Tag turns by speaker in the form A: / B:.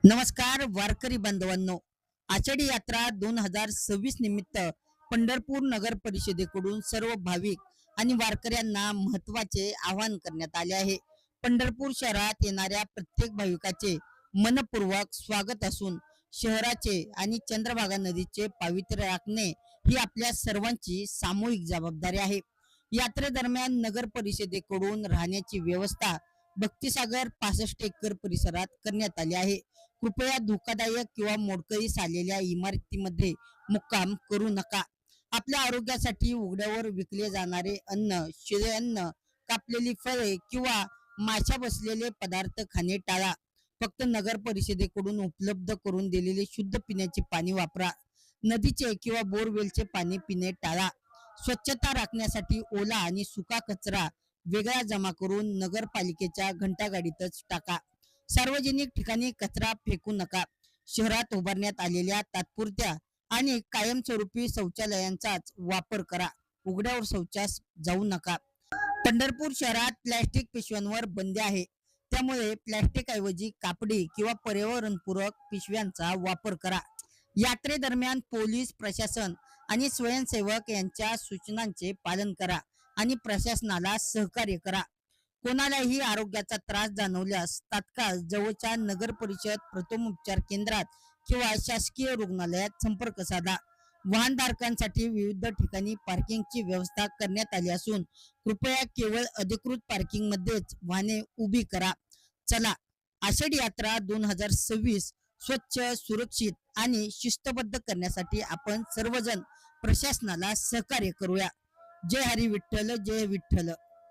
A: नमस्कार वारकरी बांधवांनो. आषाढी यात्रा 2026 निमित्त पंढरपूर नगर परिषदेकडून सर्व भाविक आणि वारकऱ्यांना महत्वाचे आवाहन करण्यात आले आहे. पंढरपूर शहरात येणाऱ्या प्रत्येक भाविकाचे मनपूर्वक स्वागत असून शहराचे आणि चंद्रभागा नदीचे पावित्र्य राखणे ही आपल्या सर्वांची सामूहिक जबाबदारी आहे. यात्रेदरम्यान नगर परिषदेकडून राहण्याची व्यवस्था भक्तिसागर 65 एकर परिसरात करण्यात आली आहे. कृपया धोकादायक किंवा मोडकळीस आलेल्या इमारतीमध्ये मुक्काम करू नका. आपल्या आरोग्यासाठी उघड्यावर विकले जाणारे अन्न, शिळे अन्न, कापलेली फळे किंवा माशा बसलेले पदार्थ खाणे टाळा. फक्त नगर परिषदेकडून उपलब्ध करून दिलेले शुद्ध पिण्याचे पाणी वापरा. नदीचे किंवा बोरवेलचे पाणी पिणे टाळा. स्वच्छता राखण्यासाठी ओला आणि सुका कचरा वेगळा जमा करून नगरपालिकेच्या घंटागाडीतच टाका. सार्वजनिक ठिकाणी कचरा फेकू नका. शहरात उभारण्यात आलेल्या तात्पुरत्या आणि कायमस्वरूपी शौचालयांचाच वापर करा. उघड्यावर शौचास जाऊ नका. पंढरपूर शहरात प्लॅस्टिक पिशव्यांवर बंदी आहे, त्यामुळे प्लॅस्टिक ऐवजी कापडी किंवा पर्यावरणपूरक पिशव्यांचा वापर करा. यात्रेदरम्यान पोलीस प्रशासन आणि स्वयंसेवक यांच्या सूचनांचे पालन करा आणि प्रशासनाला सहकार्य करा. कोणालाही आरोग्याचा त्रास जाणवल्यास तात्काळ जवळच्या नगर परिषद प्रथमोपचार केंद्रात किंवा शासकीय रुग्णालयात संपर्क साधा. वाहनधारकांसाठी विविध ठिकाणी पार्किंगची व्यवस्था करण्यात आली असून कृपया केवळ अधिकृत पार्किंग मध्येच वाहने उभी करा. चला, आषाढी यात्रा 2026 स्वच्छ, सुरक्षित आणि शिस्तबद्ध करण्यासाठी आपण सर्वजण प्रशासनाला सहकार्य करूया. जय हरी विठ्ठल, जय विठ्ठल.